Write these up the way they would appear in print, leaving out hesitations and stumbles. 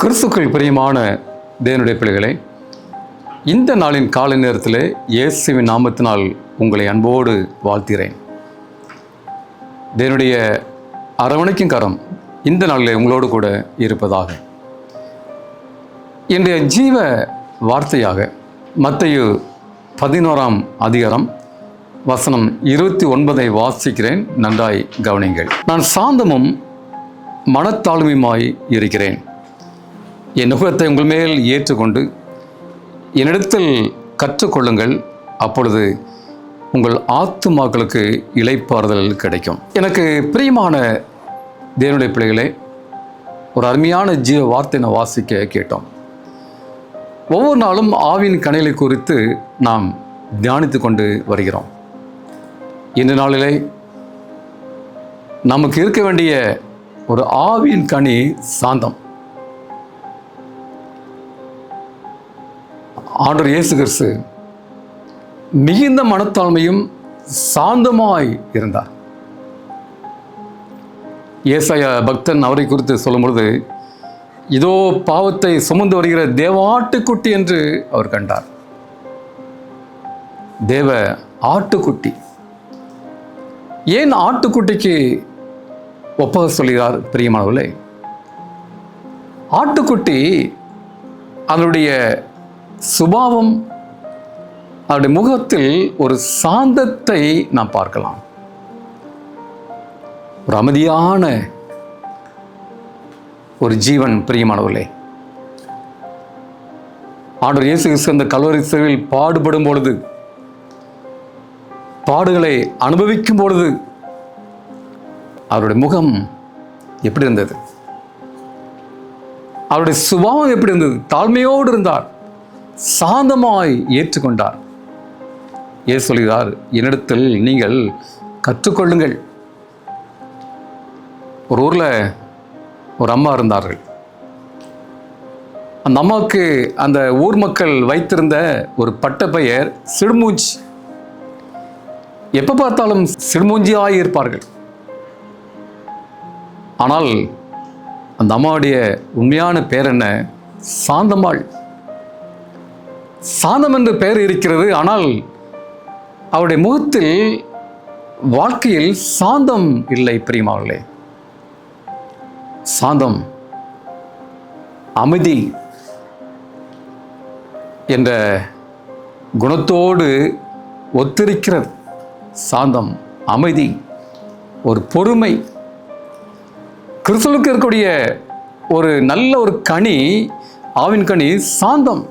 கிறிஸ்துக்கள் பிரியமான தேவனுடைய பிள்ளைகளே, இந்த நாளின் காலை நேரத்தில் இயேசுவின் நாமத்தினால் உங்களை அன்போடு வாழ்த்துகிறேன். தேவனுடைய அரவணைக்கும் கரம் இந்த நாளில் உங்களோடு கூட இருப்பதாக. இன்றைய ஜீவ வார்த்தையாக மத்தேயு 11ஆம் அதிகாரம் வசனம் 29 வாசிக்கிறேன். நன்றாய் கவனிங்கள். நான் சாந்தமும் மனத்தாழ்மையுமாய் இருக்கிறேன். என் நுகத்தை உங்கள் மேல் ஏற்றுக்கொண்டு என்னிடத்தில் கற்றுக்கொள்ளுங்கள், அப்பொழுது உங்கள் ஆத்துமாக்களுக்கு இளைப்பாறுதல் கிடைக்கும். எனக்கு பிரியமான தேவனுடைய பிள்ளைகளே, ஒரு அருமையான ஜீவ வார்த்தை நான் வாசிக்க கேட்டோம். ஒவ்வொரு நாளும் ஆவியின் கனிகளை குறித்து நாம் தியானித்து கொண்டு வருகிறோம். இந்த நாளிலே நமக்கு இருக்க வேண்டிய ஒரு ஆவியின் கனி சாந்தம். ஆண்டவர் இயேசு கிறிஸ்து மிகுந்த மனத்தாழ்மையும் சாந்தமாய் இருந்தார். ஏசாயா பக்தன் அவரை குறித்து சொல்லும் பொழுது, இதோ பாவத்தை சுமந்து வருகிற தேவாட்டுக்குட்டி என்று அவர் கண்டார். தேவ ஆட்டுக்குட்டி. ஏன் ஆட்டுக்குட்டிக்கு ஒப்பாக சொல்கிறார் பிரியமானவர்களே? ஆட்டுக்குட்டி அதனுடைய சுபாவம், அவருடைய முகத்தில் ஒரு சாந்தத்தை நாம் பார்க்கலாம். ஒரு அமைதியான ஒரு ஜீவன் பிரியமானவர்களே. ஆண்டவர் இயேசு கிறிஸ்து அந்த கல்வரி சிலுவையில் பாடுபடும் பொழுது, பாடுகளை அனுபவிக்கும் பொழுது அவருடைய முகம் எப்படி இருந்தது? அவருடைய சுபாவம் எப்படி இருந்தது? தாழ்மையோடு இருந்தார், சாந்தமாய் ஏற்றுக்கொண்டார். ஏன் சொல்கிறார்? என்னிடத்தில் நீங்கள் கற்றுக்கொள்ளுங்கள். ஒரு ஊரில் ஒரு அம்மா இருந்தார்கள். அந்த அம்மாவுக்கு அந்த ஊர் மக்கள் வைத்திருந்த ஒரு பட்ட பெயர் சிடுமூஞ்சி. எப்போ பார்த்தாலும் சிடுமூஞ்சியாய் இருப்பார்கள். ஆனால் அந்த அம்மாவுடைய உண்மையான பெயர் என்ன? சாந்தம்மாள். சாந்தம் என்று பெயர் இருக்கிறது, ஆனால் அவருடைய முகத்தில் வாழ்க்கையில் சாந்தம் இல்லை பிரியமானவர்களே. சாந்தம், அமைதி என்ற குணத்தோடு ஒத்திருக்கிறது. சாந்தம், அமைதி, ஒரு பொறுமை. கிறிஸ்துவுக்கு இருக்கக்கூடிய ஒரு நல்ல ஒரு கனி, ஆவின் கனி சாந்தம்.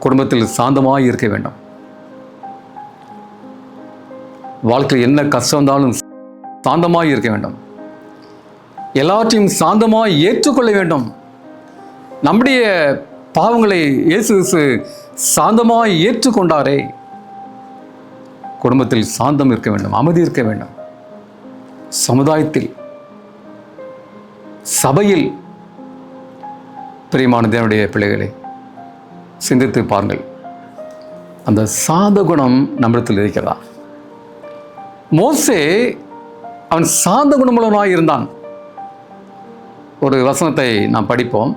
குடும்பத்தில் சாந்தமாய் இருக்க வேண்டும். வாழ்க்கையில் என்ன கஷ்டம் வந்தாலும் சாந்தமாய் இருக்க வேண்டும். எல்லாற்றையும் சாந்தமாய் ஏற்றுக்கொள்ள வேண்டும். நம்முடைய பாவங்களை இயேசு கிறிஸ்து சாந்தமாய் ஏற்றுக்கொண்டாரே. குடும்பத்தில் சாந்தம் இருக்க வேண்டும், அமைதி இருக்க வேண்டும். சமுதாயத்தில், சபையில் பிரியமான தேவனுடைய பிள்ளைகளை சிந்தித்து பாருங்கள். அந்த சாந்த குணம் நம்மிடத்தில் இருக்கிறதா? மோசே அவன் சாந்த குணமுள்ளவனாய் இருந்தான். ஒரு வசனத்தை நாம் படிப்போம்.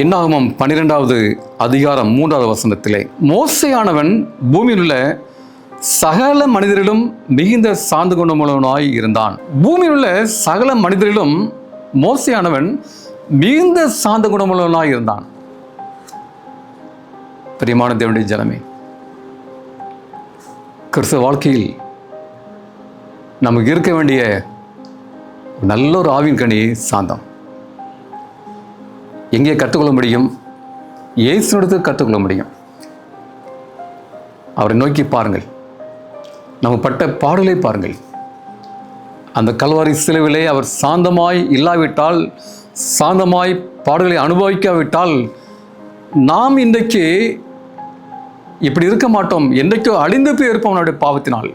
என்னாகமம் 12வது அதிகாரம் 3வது வசனத்திலே, மோசேயானவன் பூமியில் உள்ள சகல மனிதரிலும் மிகுந்த சாந்த குணமுள்ளவனாய் இருந்தான். பூமியில் உள்ள சகல மனிதரிலும் மோசேயானவன் மிகுந்த சாந்த குணமுள்ளவனாய் இருந்தான். பிரியமான தேவனுடைய ஜனமே, கிறிஸ்தவ வாழ்க்கையில் நமக்கு இருக்க வேண்டிய நல்ல ஒரு ஆவின் கனி சாந்தம். எங்கே கற்றுக்கொள்ள முடியும்? இயேசுவிடத்தில் கற்றுக்கொள்ள முடியும். அவரை நோக்கி பாருங்கள். நம்ம பட்ட பாடலை பாருங்கள். அந்த கல்வாரி சிலுவிலே அவர் சாந்தமாய் இல்லாவிட்டால், சாந்தமாய் பாடல்களை அனுபவிக்காவிட்டால், நாம் இன்றைக்கு இப்படி இருக்க மாட்டோம். என்றைக்கோ அழிந்து போய் இருப்போம் நம்முடைய பாவத்தினால்.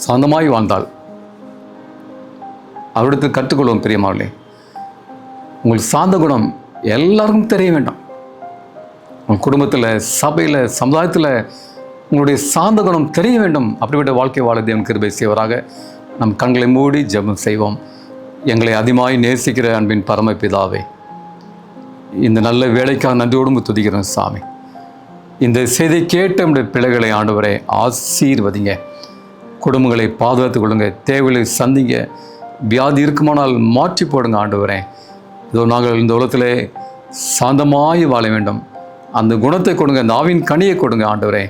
சாந்தமாய் வாழ்ந்தால் அவரிடத்தில் கற்றுக்கொள்வோம். பிரியமானவர்களே, உங்கள் சாந்த குணம் எல்லாருக்கும் தெரிய வேண்டாம். உங்கள் குடும்பத்தில், சபையில், சமுதாயத்தில் உங்களுடைய சாந்த குணம் தெரிய வேண்டும். அப்படிப்பட்ட வாழ்க்கை வாழ தேவன் கிருபை செய்வராக. நம் கண்களை மூடி ஜெபம் செய்வோம். எங்களை அதிகமாய் நேசிக்கிற அன்பின் பரமபிதாவே, இந்த நல்ல வேலைக்காக நன்றியோடு துதிக்கிறோம் சாமி. இந்த செய்தி கேட்ட நம்முடைய பிள்ளைகளை ஆண்டவரை ஆசீர்வதிங்க, குடும்பங்களை பாதுகாத்து கொள்ளுங்க, தேவைகளை சந்திங்க, வியாதி இருக்குமானால் மாற்றி போடுங்க ஆண்டவரே. இதோ நாங்கள் இந்த உலகத்திலே சாந்தமாய் வாழ வேண்டும், அந்த குணத்தை கொடுங்க, அந்த ஆவின் கனியை கொடுங்க ஆண்டவரே.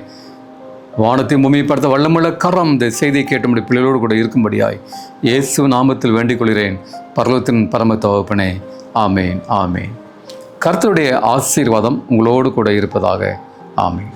வானத்தை பூமிப்படுத்த வல்லமுள்ள கரம் இந்த செய்தியை கேட்ட நம்முடைய பிள்ளைகளோடு கூட இருக்கும்படியாய் இயேசு நாமத்தில் வேண்டிக் கொள்கிறேன் பரலோகத்தின் பரம தகப்பனே. ஆமேன், ஆமேன். கர்த்தருடைய ஆசீர்வாதம் உங்களோடு கூட இருப்பதாக. ஆமேன்.